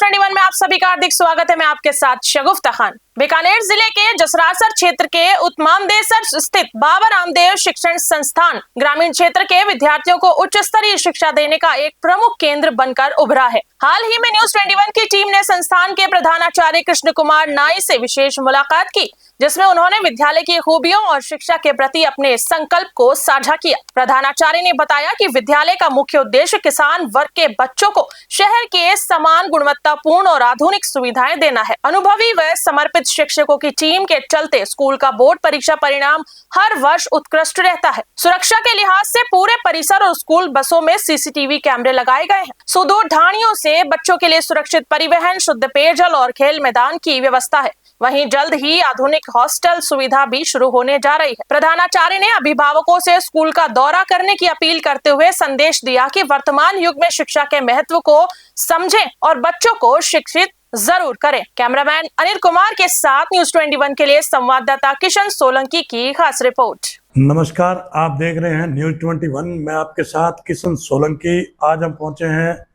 News 21 में आप सभी का हार्दिक स्वागत है। मैं आपके साथ शगुफ्ता खान। बीकानेर जिले के जसरासर क्षेत्र के उत्तमामदेसर स्थित बाबा रामदेव शिक्षण संस्थान ग्रामीण क्षेत्र के विद्यार्थियों को उच्च स्तरीय शिक्षा देने का एक प्रमुख केंद्र बनकर उभरा है। हाल ही में न्यूज़ 21 की टीम ने संस्थान के प्रधानाचार्य कृष्ण कुमार नाई से विशेष मुलाकात की, जिसमें उन्होंने विद्यालय की खूबियों और शिक्षा के प्रति अपने संकल्प को साझा किया। प्रधानाचार्य ने बताया कि विद्यालय का मुख्य उद्देश्य किसान वर्ग के बच्चों को शहर के समान गुणवत्तापूर्ण और आधुनिक सुविधाएं देना है। अनुभवी व समर्पित शिक्षकों की टीम के चलते स्कूल का बोर्ड परीक्षा परिणाम हर वर्ष उत्कृष्ट रहता है। सुरक्षा के लिहाज से पूरे परिसर और स्कूल बसों में सीसीटीवी कैमरे लगाए गए हैं। सुदूर ढाणियों से बच्चों के लिए सुरक्षित परिवहन, शुद्ध पेयजल और खेल मैदान की व्यवस्था है। वहीं जल्द ही आधुनिक हॉस्टल सुविधा भी शुरू होने जा रही है। प्रधानाचार्य ने अभिभावकों से स्कूल का दौरा करने की अपील करते हुए संदेश दिया कि वर्तमान युग में शिक्षा के महत्व को समझें और बच्चों को शिक्षित जरूर करें। कैमरामैन अनिल कुमार के साथ न्यूज़ 21 के लिए संवाददाता किशन सोलंकी की खास रिपोर्ट। नमस्कार, आप देख रहे हैं न्यूज़ 21। मैं आपके साथ किशन सोलंकी। आज हम पहुंचे हैं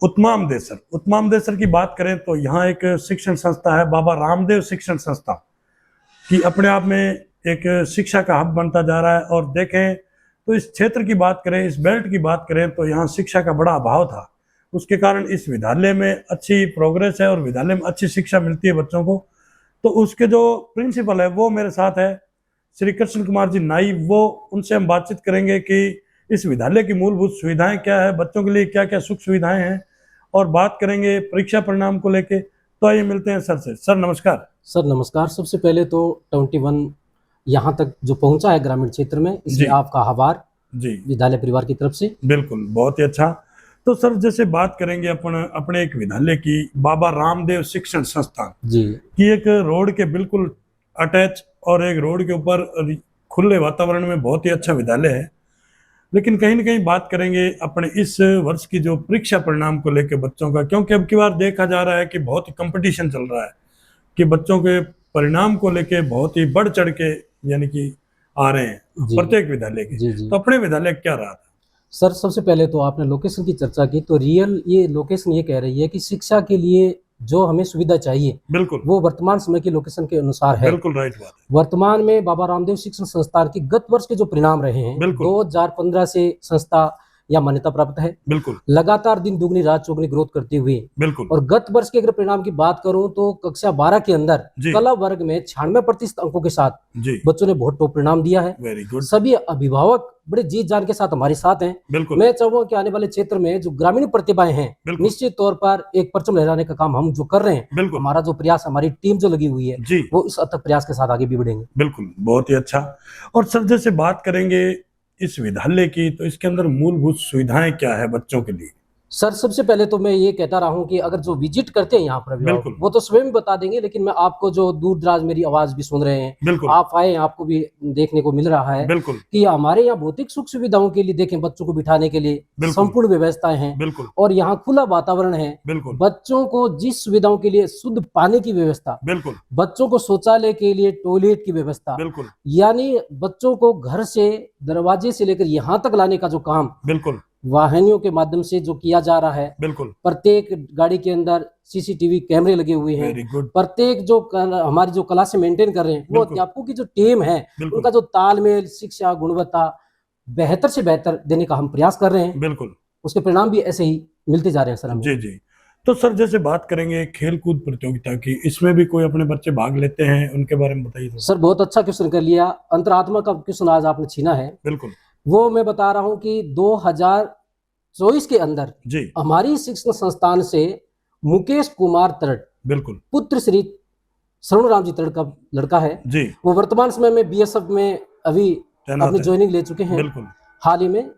उत्तमामदेसर की बात करें तो यहाँ एक शिक्षण संस्था है, बाबा रामदेव शिक्षण संस्था, कि अपने आप में एक शिक्षा का हब बनता जा रहा है। और देखें तो इस क्षेत्र की बात करें, इस बेल्ट की बात करें तो यहाँ शिक्षा का बड़ा अभाव था। उसके कारण इस विद्यालय में अच्छी प्रोग्रेस है और विद्यालय में अच्छी शिक्षा मिलती है बच्चों को। तो उसके जो प्रिंसिपल है वो मेरे साथ है, श्री कृष्ण कुमार जी नाई। वो उनसे हम बातचीत करेंगे कि इस विद्यालय की मूलभूत सुविधाएं क्या है, बच्चों के लिए क्या क्या सुख सुविधाएं हैं, और बात करेंगे परीक्षा परिणाम को लेके। तो आइए मिलते हैं सर से। सर नमस्कार। सर नमस्कार। सबसे पहले तो 21 यहाँ तक जो पहुँचा है ग्रामीण क्षेत्र में, इसलिए आपका आभार जी विद्यालय परिवार की तरफ से। बिल्कुल, बहुत ही अच्छा। तो सर जैसे बात करेंगे अपने एक विद्यालय की, बाबा रामदेव शिक्षण संस्थान जी, कि एक रोड के बिल्कुल अटैच और एक रोड के ऊपर खुले वातावरण में बहुत ही अच्छा विद्यालय है। लेकिन कहीं ना कहीं बात करेंगे अपने इस वर्ष की जो परीक्षा परिणाम को लेकर बच्चों का, क्योंकि अब की बार देखा जा रहा है कि बहुत ही कंपटीशन चल रहा है कि बच्चों के परिणाम को लेके बहुत ही बढ़ चढ़ के यानी कि आ रहे हैं प्रत्येक विद्यालय के। तो अपने विद्यालय क्या रहा था? सर सबसे पहले तो आपने लोकेशन की चर्चा की, तो रियल ये लोकेशन ये कह रही है कि शिक्षा के लिए जो हमें सुविधा चाहिए बिल्कुल वो वर्तमान समय की लोकेशन के अनुसार है। बिल्कुल राइट बात है। वर्तमान में बाबा रामदेव शिक्षण संस्थान की गत वर्ष के जो परिणाम रहे हैं, 2015 से संस्था या मान्यता प्राप्त है। बिल्कुल लगातार दिन दुगनी रात चौगनी ग्रोथ करती हुई। बिल्कुल। और गत वर्ष के अगर परिणाम की बात करूं तो कक्षा 12 के अंदर कला वर्ग में 96% अंकों के साथ बच्चों ने बहुत टॉप परिणाम दिया है। Very good. सभी अभिभावक बड़े जी जान के साथ हमारे साथ हैं। मैं चाहूंगा कि आने वाले क्षेत्र में जो ग्रामीण प्रतिभाएं हैं, निश्चित तौर पर एक परचम लहराने का काम हम जो कर रहे हैं, हमारा जो प्रयास, हमारी टीम जो लगी हुई है वो इस अथक प्रयास के साथ आगे भी बढ़ेंगे। बिल्कुल, बहुत ही अच्छा। और सर जैसे बात करेंगे इस विद्यालय की, तो इसके अंदर मूलभूत सुविधाएं क्या है बच्चों के लिए? सर सबसे पहले तो मैं ये कहता रहा हूँ कि अगर जो विजिट करते हैं यहाँ पर वो तो स्वयं बता देंगे, लेकिन मैं आपको जो दूर दराज मेरी आवाज भी सुन रहे हैं, आप आए, आपको भी देखने को मिल रहा है कि हमारे यहाँ भौतिक सुख सुविधाओं के लिए देखें, बच्चों को बिठाने के लिए संपूर्ण व्यवस्थाएं हैं और यहाँ खुला वातावरण है। बच्चों को जिस सुविधाओं के लिए शुद्ध पानी की व्यवस्था, बच्चों को शौचालय के लिए टॉयलेट की व्यवस्था, यानी बच्चों को घर से दरवाजे से लेकर यहाँ तक लाने का जो काम वाहनों के माध्यम से जो किया जा रहा है। प्रत्येक गाड़ी के अंदर सीसीटीवी कैमरे लगे हुए हैं। प्रत्येक जो हमारी जो क्लास से मेंटेन कर रहे हैं वो अध्यापकों की जो टीम है, उनका जो तालमेल, शिक्षा गुणवत्ता बेहतर से बेहतर देने का हम प्रयास कर रहे हैं। उसके परिणाम भी ऐसे ही मिलते जा रहे हैं सर। जी जी। तो सर जैसे बात करेंगे खेल कूद प्रतियोगिता की, इसमें भी कोई अपने बच्चे भाग लेते हैं, उनके बारे में बताइए। सर बहुत अच्छा क्वेश्चन कर लिया, अंतरात्मा का क्वेश्चन आज आपने छीना है। बिल्कुल, वो मैं बता रहा हूं कि 2024 के अंदर हमारी शिक्षण संस्थान से मुकेश कुमार तरट, बिल्कुल पुत्र श्री शरण राम जी तरट का लड़का है जी। वो वर्तमान समय में बीएसएफ में अभी अपनी ज्वाइनिंग ले चुके हैं हाल ही में।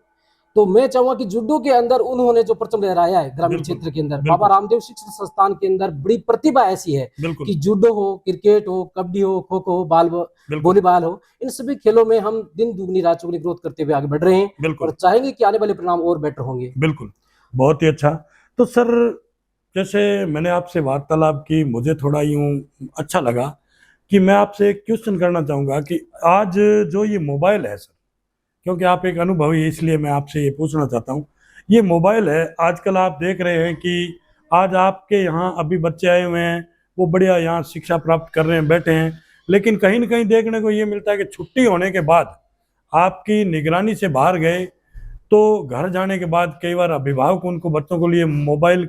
तो मैं चाहूंगा कि जुडो के अंदर उन्होंने जो परचम लहराया है ग्रामीण क्षेत्र के अंदर, बाबा रामदेव शिक्षण संस्थान के अंदर बड़ी प्रतिभा ऐसी है कि जुडो हो, क्रिकेट हो, कबड्डी हो, खो खो हो, वॉलीबॉल हो, इन सभी खेलों में हम दिन दुगनी रात चौगनी ग्रोथ करते हुए आगे बढ़ रहे हैं और चाहेंगे कि आने वाले परिणाम और बेटर होंगे। बिल्कुल, बहुत ही अच्छा। तो सर जैसे मैंने आपसे वार्तालाप की, मुझे थोड़ा यूं अच्छा लगा कि मैं आपसे एक क्वेश्चन करना चाहूंगा कि आज जो ये मोबाइल है सर, क्योंकि आप एक अनुभवी, इसलिए मैं आपसे ये पूछना चाहता हूँ, ये मोबाइल है आजकल आप देख रहे हैं कि आज आपके यहाँ अभी बच्चे आए हुए हैं, वो बढ़िया यहाँ शिक्षा प्राप्त कर रहे हैं, बैठे हैं, लेकिन कहीं ना कहीं देखने को ये मिलता है कि छुट्टी होने के बाद आपकी निगरानी से बाहर गए तो घर जाने के बाद कई बार अभिभावक उनको बच्चों को लिए मोबाइल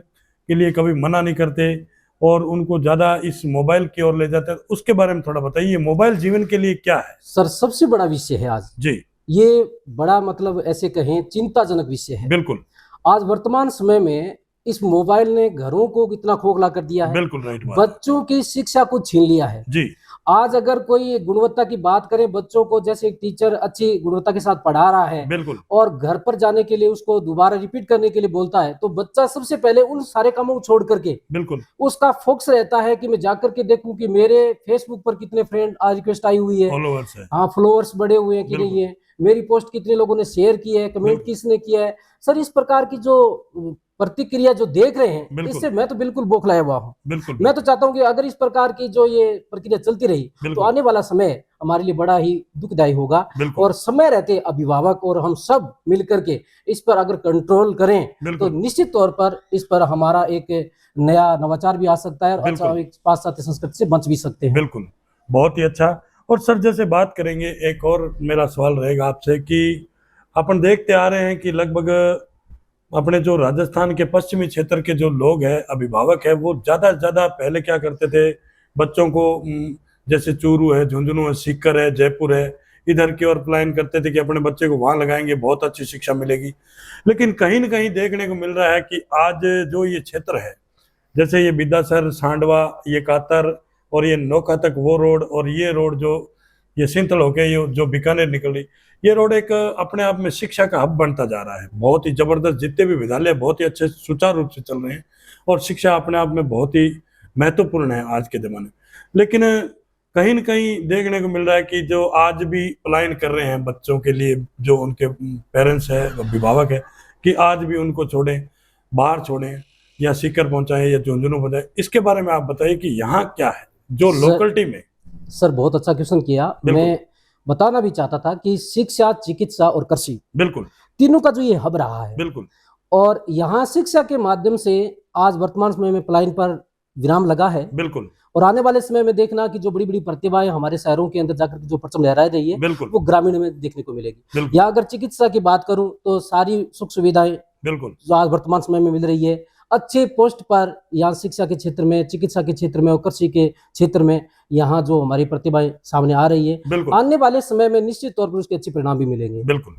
के लिए कभी मना नहीं करते और उनको ज़्यादा इस मोबाइल की ओर ले जाते हैं। उसके बारे में थोड़ा बताइए, मोबाइल जीवन के लिए क्या है? सर सबसे बड़ा विषय है आज जी, ये बड़ा मतलब ऐसे कहें चिंताजनक विषय है। बिल्कुल। आज वर्तमान समय में इस मोबाइल ने घरों को कितना खोखला कर दिया है, बिल्कुल राइट बात। बच्चों की शिक्षा को छीन लिया है जी। आज अगर कोई गुणवत्ता की बात करें, बच्चों को जैसे एक टीचर अच्छी गुणवत्ता के साथ पढ़ा रहा है, बिल्कुल, और घर पर जाने के लिए उसको दोबारा रिपीट करने के लिए बोलता है, तो बच्चा सबसे पहले उन सारे कामों को छोड़ करके बिल्कुल उसका फोकस रहता है कि मैं जाकर के देखूं कि मेरे फेसबुक पर कितने फ्रेंड आज रिक्वेस्ट आई हुई है, फॉलोअर्स है, हाँ फॉलोअर्स बढ़े हुए हैं कि नहीं है, मेरी पोस्ट कितने लोगों ने शेयर की है, कमेंट किसने किया है। सर इस प्रकार की जो प्रतिक्रिया जो देख रहे हैं, इससे मैं तो बिल्कुल बौखलाया हुआ हूँ। मैं तो चाहता हूँ कि अगर इस प्रकार की जो ये प्रक्रिया चलती रही तो आने वाला समय हमारे लिए बड़ा ही दुखदायी होगा, और समय रहते अभिभावक और हम सब मिलकर के इस पर अगर कंट्रोल करें तो निश्चित तौर पर इस पर हमारा एक नया नवाचार भी आ सकता है और अच्छा एक पाश्चात्य संस्कृति से बच भी सकते हैं। बिल्कुल, बहुत ही अच्छा। और सर जैसे बात करेंगे, एक और मेरा सवाल रहेगा आपसे कि अपन देखते आ रहे हैं कि लगभग अपने जो राजस्थान के पश्चिमी क्षेत्र के जो लोग हैं, अभिभावक है, वो ज़्यादा से ज़्यादा पहले क्या करते थे, बच्चों को जैसे चूरू है, झुंझुनू है, सीकर है, जयपुर है, इधर की ओर प्लान करते थे कि अपने बच्चे को वहाँ लगाएंगे, बहुत अच्छी शिक्षा मिलेगी। लेकिन कहीं ना कहीं देखने को मिल रहा है कि आज जो ये क्षेत्र है, जैसे ये बिद्दासर, सांडवा, ये कातर और ये नौका तक वो रोड, और ये रोड जो ये सिंथल होके ये जो बीकानेर निकल रही, ये रोड एक अपने आप में शिक्षा का हब बनता जा रहा है। बहुत ही जबरदस्त, जितने भी विद्यालय बहुत ही अच्छे सुचारू रूप से चल रहे हैं और शिक्षा अपने आप में बहुत ही महत्वपूर्ण है आज के ज़माने में। लेकिन कहीं न कहीं देखने को मिल रहा है कि जो आज भी पलायन कर रहे हैं बच्चों के लिए, जो उनके पेरेंट्स है, अभिभावक है, कि आज भी उनको छोड़ें, बाहर छोड़ें या सीकर पहुंचाएं या झुंझुनू पहुंचाएं। इसके बारे में आप बताइए कि यहाँ क्या है जो लोकलिटी में। सर बहुत अच्छा क्वेश्चन किया। मैं बताना भी चाहता था कि शिक्षा, चिकित्सा और कृषि, बिल्कुल, तीनों का जो ये हब रहा है, बिल्कुल, और यहाँ शिक्षा के माध्यम से आज वर्तमान समय में पलायन पर विराम लगा है, बिल्कुल, और आने वाले समय में देखना कि जो बड़ी बड़ी प्रतिभाएं हमारे शहरों के अंदर जाकर जो परचम लहराई रही है, बिल्कुल, वो ग्रामीण में देखने को मिलेगी। या अगर चिकित्सा की बात करूं तो सारी सुख सुविधाएं बिल्कुल जो आज वर्तमान समय में मिल रही है, अच्छे पोस्ट पर यहाँ शिक्षा के क्षेत्र में, चिकित्सा के क्षेत्र में और कृषि के क्षेत्र में यहाँ जो हमारी प्रतिभाएं सामने आ रही है, आने वाले समय में निश्चित तौर पर उसके अच्छे परिणाम भी मिलेंगे। बिल्कुल,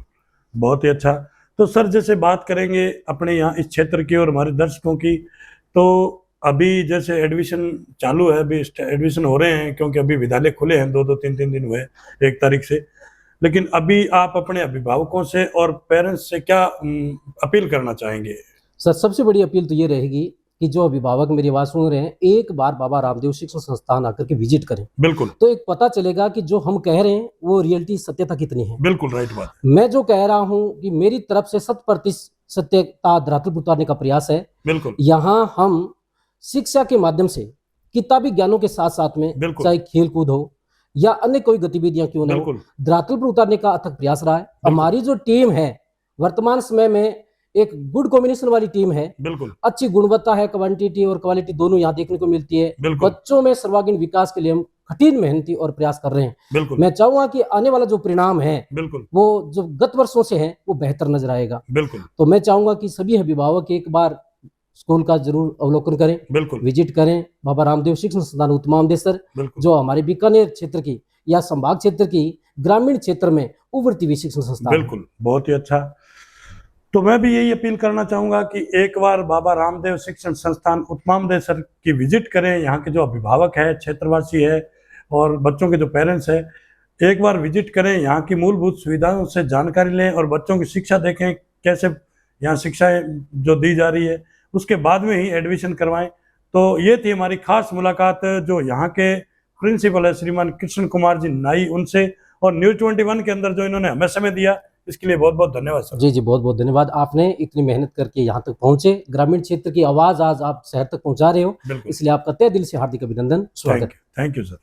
बहुत ही अच्छा। तो सर जैसे बात करेंगे अपने यहाँ इस क्षेत्र की और हमारे दर्शकों की, तो अभी जैसे एडमिशन चालू है, अभी एडमिशन हो रहे हैं, क्योंकि अभी विद्यालय खुले हैं, 2-2, 3-3 दिन हुए 1 तारीख से। लेकिन अभी आप अपने अभिभावकों से और पेरेंट्स से क्या अपील करना चाहेंगे? सर सबसे बड़ी अपील तो ये रहेगी कि जो अभिभावक मेरी आवाज सुन रहे हैं, एक बार बाबा रामदेव शिक्षण संस्थान आकर के विजिट करें। बिल्कुल, तो एक पता चलेगा कि जो हम कह रहे हैं वो रियलिटी सत्यता कितनी है। बिल्कुल राइट बात। मैं जो कह रहा हूँ कि मेरी तरफ से 100% सत्यता धरातल पर उतारने का प्रयास है। बिल्कुल, यहाँ हम शिक्षा के माध्यम से किताबी ज्ञानों के साथ साथ में, चाहे खेल कूद हो या अन्य कोई गतिविधियां क्यों न हो, धरातल पर उतारने का अथक प्रयास रहा है। हमारी जो टीम है वर्तमान समय में एक गुड कॉम्बिनेशन वाली टीम है, बिल्कुल, अच्छी गुणवत्ता है, क्वांटिटी और क्वालिटी दोनों यहाँ देखने को मिलती है। बच्चों में सर्वांगीण विकास के लिए हम कठिन मेहनती और प्रयास कर रहे हैं। मैं चाहूंगा कि आने वाला जो परिणाम है, वो जो गत वर्षों से है वो बेहतर नजर आएगा। तो मैं चाहूंगा कि सभी अभिभावक एक बार स्कूल का जरूर अवलोकन करें, विजिट करें। बाबा रामदेव शिक्षण संस्थान उत्तमामदेसर, जो हमारे बीकानेर क्षेत्र की या संभाग क्षेत्र की ग्रामीण क्षेत्र में उभरती हुई शिक्षण संस्थान। बिल्कुल, बहुत ही अच्छा। तो मैं भी यही अपील करना चाहूंगा कि एक बार बाबा रामदेव शिक्षण संस्थान उत्तमामदेसर की विजिट करें। यहाँ के जो अभिभावक है, क्षेत्रवासी है और बच्चों के जो पेरेंट्स है, एक बार विजिट करें, यहाँ की मूलभूत सुविधाओं से जानकारी लें और बच्चों की शिक्षा देखें, कैसे यहाँ शिक्षाएं जो दी जा रही है, उसके बाद में ही एडमिशन करवाएं। तो ये थी हमारी खास मुलाकात जो यहाँ के प्रिंसिपल है श्रीमान कृष्ण कुमार जी नाई, उनसे, और न्यूज़ 21 के अंदर जो इन्होंने हमें समय दिया, इसके लिए बहुत बहुत धन्यवाद सर। जी बहुत बहुत धन्यवाद। आपने इतनी मेहनत करके यहाँ तक पहुंचे, ग्रामीण क्षेत्र की आवाज आज आप शहर तक पहुंचा रहे हो, इसलिए आपका तहे दिल से हार्दिक अभिनंदन, स्वागत। Thank you sir.